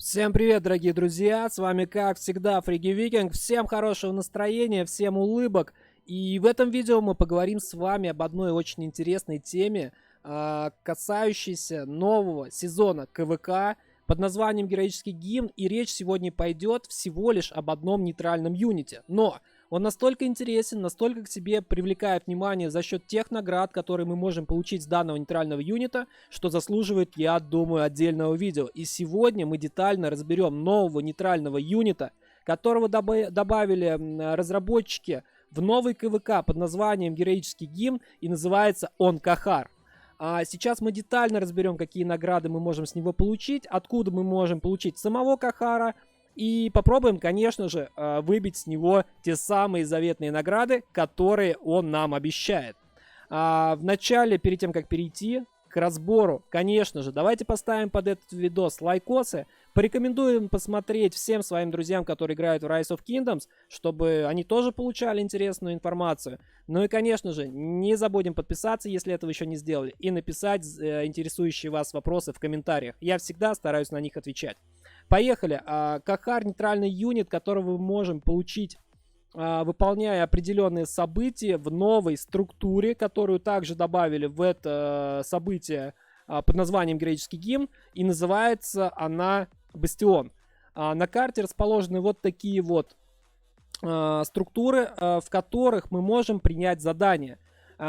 Всем привет, дорогие друзья! С вами, как всегда, Фриги Викинг. Всем хорошего настроения, всем улыбок. И в этом видео мы поговорим с вами об одной очень интересной теме, касающейся нового сезона КВК под названием «Героический гимн». И речь сегодня пойдет всего лишь об одном нейтральном юните. Но он настолько интересен, настолько к себе привлекает внимание за счет тех наград, которые мы можем получить с данного нейтрального юнита, что заслуживает, я думаю, отдельного видео. И сегодня мы детально разберем нового нейтрального юнита, которого добавили разработчики в новый КВК под названием «Героический гимн», и называется он Кахар. А сейчас мы детально разберем, какие награды мы можем с него получить, откуда мы можем получить самого Кахара, и попробуем, конечно же, выбить с него те самые заветные награды, которые он нам обещает. Вначале, перед тем, как перейти к разбору, конечно же, давайте поставим под этот видос лайкосы. Порекомендуем посмотреть всем своим друзьям, которые играют в Rise of Kingdoms, чтобы они тоже получали интересную информацию. Ну и, конечно же, не забудем подписаться, если этого еще не сделали, и написать интересующие вас вопросы в комментариях. Я всегда стараюсь на них отвечать. Поехали. Кахар — нейтральный юнит, которого мы можем получить, выполняя определенные события в новой структуре, которую также добавили в это событие под названием «Героический гимн», и называется она «Бастион». На карте расположены вот такие вот структуры, в которых мы можем принять задания.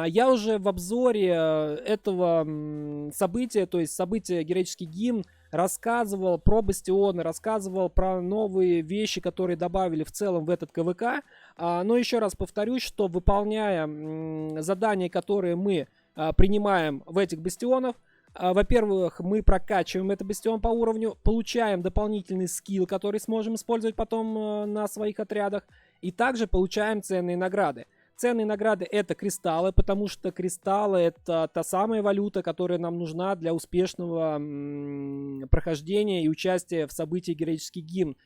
Я уже в обзоре этого события, то есть события «Героический гимн», рассказывал про бастионы, рассказывал про новые вещи, которые добавили в целом в этот КВК. Но еще раз повторюсь, что выполняя задания, которые мы принимаем в этих бастионах, во-первых, мы прокачиваем этот бастион по уровню, получаем дополнительный скилл, который сможем использовать потом на своих отрядах, и также получаем ценные награды. Ценные награды — это кристаллы, потому что кристаллы — это та самая валюта, которая нам нужна для успешного прохождения и участия в событии «Героический гимн».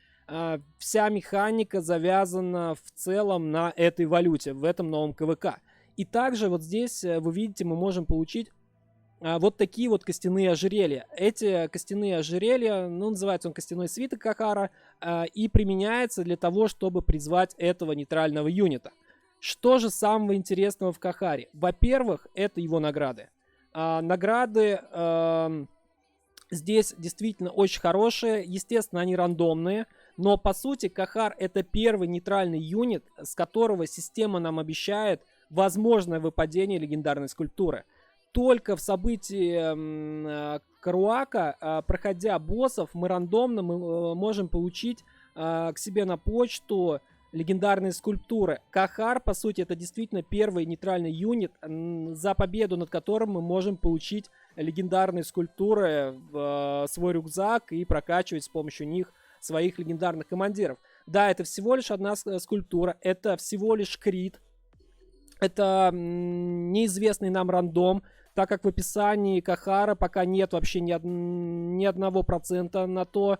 Вся механика завязана в целом на этой валюте, в этом новом КВК. И также вот здесь, вы видите, мы можем получить вот такие вот костяные ожерелья. Эти костяные ожерелья, называется он костяной свиток Кахара, и применяется для того, чтобы призвать этого нейтрального юнита. Что же самого интересного в Кахаре? Во-первых, это его награды. Награды здесь действительно очень хорошие. Естественно, они рандомные. Но по сути Кахар — это первый нейтральный юнит, с которого система нам обещает возможное выпадение легендарной скульптуры. Только в событии Каруака, проходя боссов, мы рандомно можем получить к себе на почту легендарные скульптуры. Кахар, по сути, это действительно первый нейтральный юнит, за победу над которым мы можем получить легендарные скульптуры в свой рюкзак и прокачивать с помощью них своих легендарных командиров. Да, это всего лишь одна скульптура, это всего лишь крит, это неизвестный нам рандом, так как в описании Кахара пока нет вообще ни 1% на то,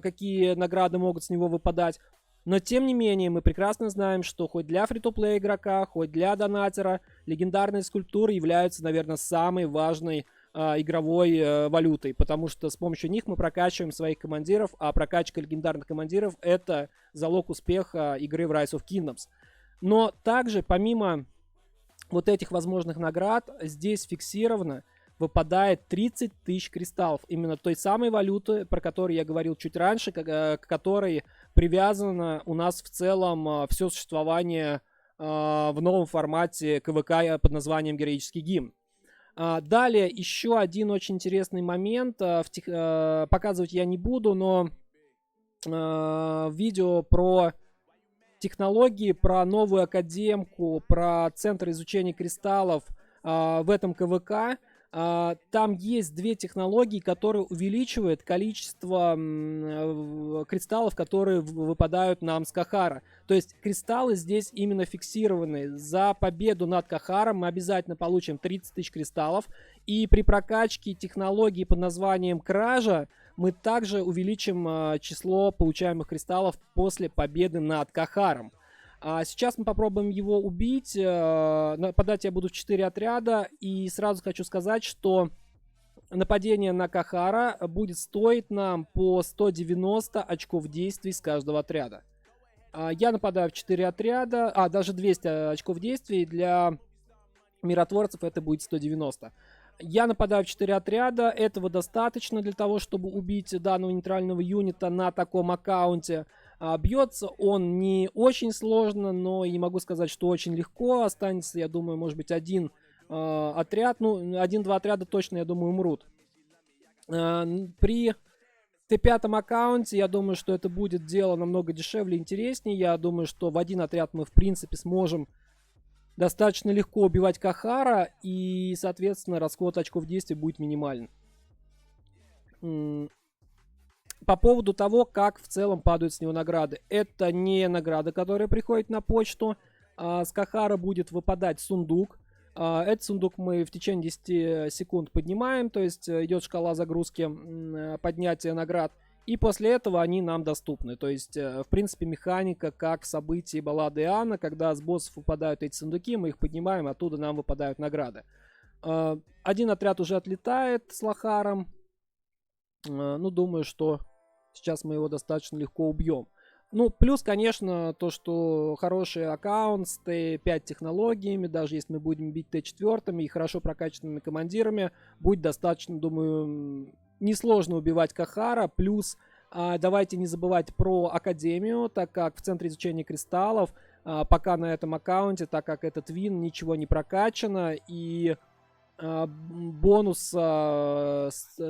какие награды могут с него выпадать. Но, тем не менее, мы прекрасно знаем, что хоть для фри-то-плей игрока, хоть для донатера, легендарные скульптуры являются, наверное, самой важной игровой валютой, потому что с помощью них мы прокачиваем своих командиров, а прокачка легендарных командиров — это залог успеха игры в Rise of Kingdoms. Но также, помимо вот этих возможных наград, здесь фиксированно выпадает 30 тысяч кристаллов. Именно той самой валюты, про которую я говорил чуть раньше, к которой привязано у нас в целом все существование в новом формате КВК под названием «Героический гимн». Далее еще один очень интересный момент. Показывать я не буду, но видео про технологии, про новую академку, про центр изучения кристаллов в этом КВК. Там есть две технологии, которые увеличивают количество кристаллов, которые выпадают нам с Кахара. То есть кристаллы здесь именно фиксированы. За победу над Кахаром мы обязательно получим 30 тысяч кристаллов. И при прокачке технологии под названием Кража мы также увеличим число получаемых кристаллов после победы над Кахаром. Сейчас мы попробуем его убить. Нападать я буду в 4 отряда. И сразу хочу сказать, что нападение на Кахара будет стоить нам по 190 очков действий с каждого отряда. Я нападаю в 4 отряда, даже 200 очков действий. Для миротворцев это будет 190. Я нападаю в 4 отряда, этого достаточно для того, чтобы убить данного нейтрального юнита на таком аккаунте. Бьется он не очень сложно, но и не могу сказать, что очень легко. Останется, я думаю, может быть, один отряд. Ну, один-два отряда точно, я думаю, умрут. При Т5 аккаунте, я думаю, что это будет дело намного дешевле и интереснее. Я думаю, что в один отряд мы, в принципе, сможем достаточно легко убивать Кахара, и, соответственно, расход очков действия будет минимален. По поводу того, как в целом падают с него награды. Это не награда, которая приходит на почту. С Кахара будет выпадать сундук. Этот сундук мы в течение 10 секунд поднимаем, то есть идет шкала загрузки поднятия наград. И после этого они нам доступны. То есть, в принципе, механика, как в событии Баллады Иоанна, когда с боссов выпадают эти сундуки, мы их поднимаем, оттуда нам выпадают награды. Один отряд уже отлетает с Лохаром. Ну, думаю, что сейчас мы его достаточно легко убьем. Ну, плюс, конечно, то, что хороший аккаунт с Т5 технологиями, даже если мы будем бить Т4 и хорошо прокачанными командирами, будет достаточно, думаю, несложно убивать Кахара. Плюс давайте не забывать про Академию, так как в Центре изучения кристаллов пока на этом аккаунте, так как это Твин, ничего не прокачано, и бонус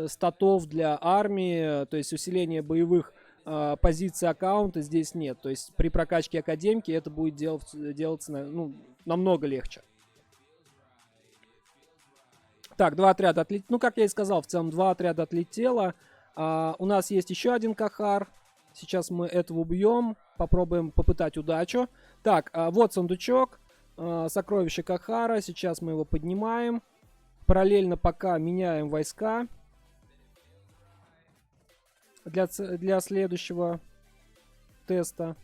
статов для армии, то есть усиление боевых позиций аккаунта здесь нет. То есть при прокачке Академки это будет делаться намного легче. Так, два отряда отлетело. Ну, как я и сказал, в целом два отряда отлетело. У нас есть еще один Кахар. Сейчас мы этого убьем. Попробуем попытать удачу. Так, вот сундучок. Сокровище Кахара. Сейчас мы его поднимаем. Параллельно пока меняем войска. Для следующего теста.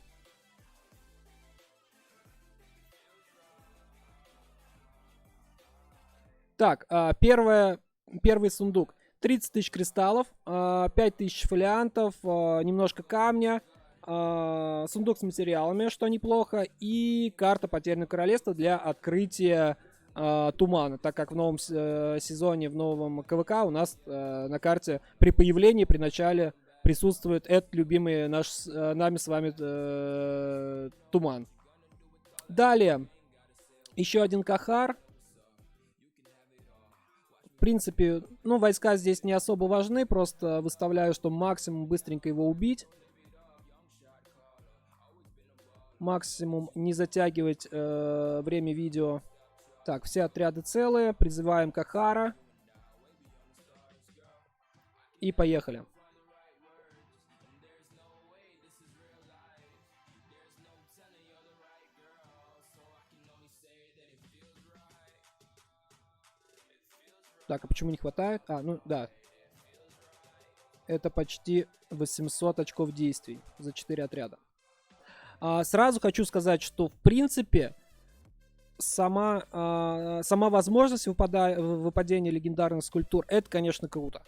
Так, первый сундук. 30 тысяч кристаллов, 5 тысяч фолиантов, немножко камня, сундук с материалами, что неплохо, и карта Потерянного Королевства для открытия тумана, так как в новом сезоне, в новом КВК у нас на карте при появлении, при начале присутствует этот любимый нами с вами туман. Далее, еще один Кахар. В принципе, ну, войска здесь не особо важны, просто выставляю, что максимум быстренько его убить. Максимум не затягивать время видео. Так, все отряды целые, призываем Кахара. И поехали. Так, а почему не хватает? Ну да. Это почти 800 очков действий за 4 отряда. Сразу хочу сказать, что в принципе сама возможность выпадения легендарных скульптур, это, конечно, круто.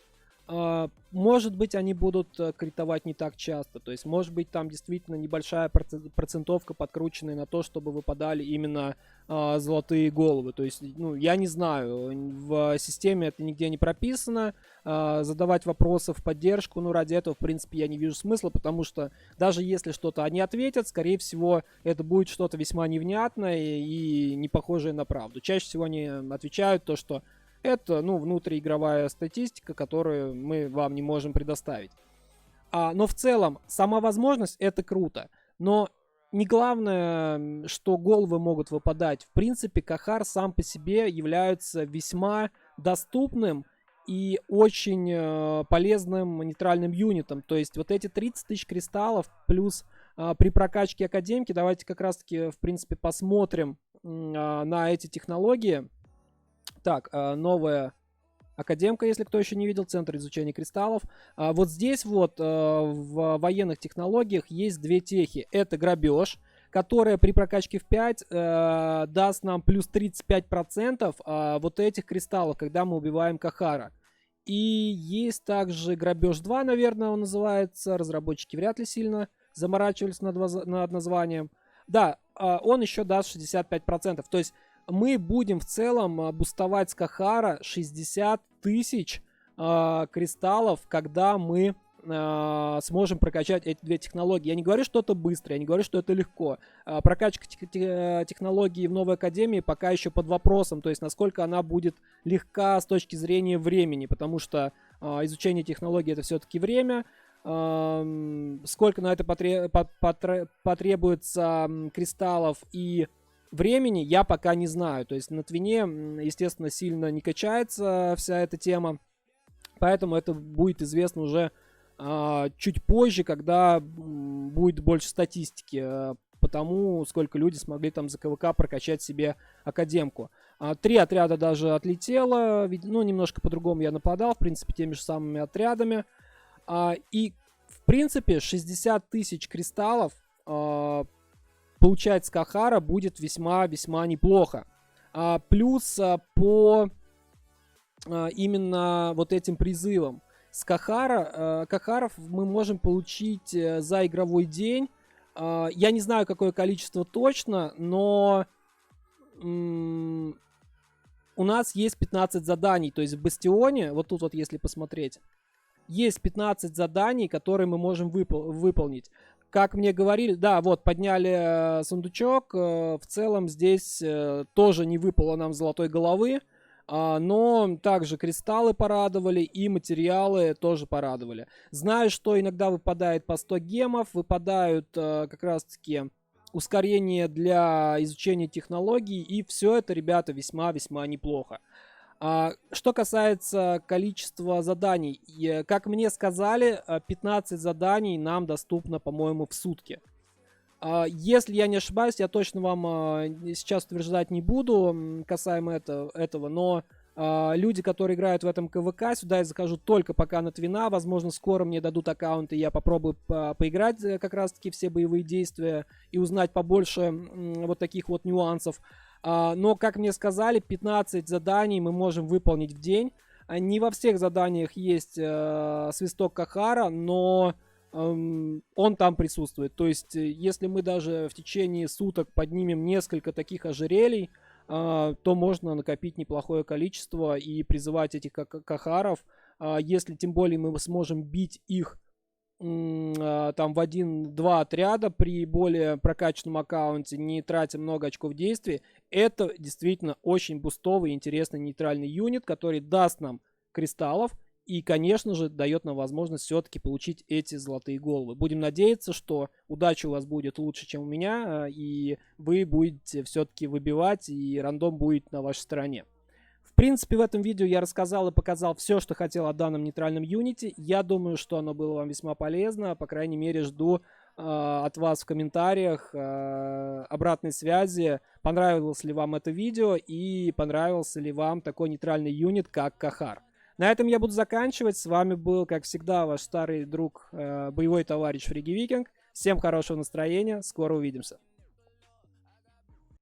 Может быть, они будут критовать не так часто. То есть, может быть, там действительно небольшая процентовка подкрученная на то, чтобы выпадали именно золотые головы. То есть, ну, я не знаю, в системе это нигде не прописано. Задавать вопросы в поддержку, ну, ради этого, в принципе, я не вижу смысла, потому что даже если что-то они ответят, скорее всего, это будет что-то весьма невнятное и не похожее на правду. Чаще всего они отвечают то, что это, ну, внутриигровая статистика, которую мы вам не можем предоставить. Но в целом, сама возможность — это круто. Но не главное, что головы могут выпадать. В принципе, Кахар сам по себе является весьма доступным и очень полезным нейтральным юнитом. То есть вот эти 30 тысяч кристаллов плюс при прокачке Академки, давайте как раз-таки, в принципе, посмотрим на эти технологии. Так, новая Академка, если кто еще не видел, Центр изучения кристаллов. Вот здесь вот в военных технологиях есть две техи. Это грабеж, которая при прокачке в 5 даст нам плюс 35% вот этих кристаллов, когда мы убиваем Кахара. И есть также Грабеж 2, наверное, он называется. Разработчики вряд ли сильно заморачивались над названием. Да, он еще даст 65%. То есть мы будем в целом бустовать с Кахара 60 тысяч кристаллов, когда мы сможем прокачать эти две технологии. Я не говорю, что это быстро, я не говорю, что это легко. Прокачка технологии в новой академии пока еще под вопросом, то есть насколько она будет легка с точки зрения времени, потому что изучение технологий это все-таки время. Сколько на это потребуется кристаллов и времени, я пока не знаю. То есть на Твине, естественно, сильно не качается вся эта тема, поэтому это будет известно уже чуть позже, когда будет больше статистики по тому, сколько люди смогли там за КВК прокачать себе академку. 3 отряда даже отлетело, ну, немножко по-другому я нападал, в принципе, теми же самыми отрядами. И, в принципе, 60 тысяч кристаллов получать с Кахара будет весьма-весьма неплохо. Плюс по именно вот этим призывам. С Кахаров мы можем получить за игровой день. Я не знаю, какое количество точно, но у нас есть 15 заданий. То есть в Бастионе, вот тут вот если посмотреть, есть 15 заданий, которые мы можем выполнить. Как мне говорили, да, вот подняли сундучок. В целом здесь тоже не выпало нам золотой головы. Но также кристаллы порадовали и материалы тоже порадовали. Знаю, что иногда выпадает по 100 гемов, выпадают как раз-таки ускорение для изучения технологий, и все это, ребята, весьма-весьма неплохо. Что касается количества заданий, как мне сказали, 15 заданий нам доступно, по-моему, в сутки. Если я не ошибаюсь, я точно вам сейчас утверждать не буду касаемо этого, но люди, которые играют в этом КВК, сюда я захожу только пока на Твина. Возможно, скоро мне дадут аккаунт, и я попробую поиграть как раз-таки все боевые действия и узнать побольше вот таких вот нюансов. Но, как мне сказали, 15 заданий мы можем выполнить в день. Не во всех заданиях есть свисток Кахара, но он там присутствует. То есть, если мы даже в течение суток поднимем несколько таких ожерелий, то можно накопить неплохое количество и призывать этих Кахаров. Если тем более мы сможем бить их там в 1-2 отряда при более прокачанном аккаунте, не тратя много очков действий, это действительно очень бустовый и интересный нейтральный юнит, который даст нам кристаллов и, конечно же, дает нам возможность все-таки получить эти золотые головы. Будем надеяться, что удача у вас будет лучше, чем у меня, и вы будете все-таки выбивать, и рандом будет на вашей стороне. В принципе, в этом видео я рассказал и показал все, что хотел о данном нейтральном юните. Я думаю, что оно было вам весьма полезно. По крайней мере, жду от вас в комментариях обратной связи, понравилось ли вам это видео и понравился ли вам такой нейтральный юнит, как Кахар. На этом я буду заканчивать. С вами был, как всегда, ваш старый друг, боевой товарищ Фриги Викинг. Всем хорошего настроения. Скоро увидимся.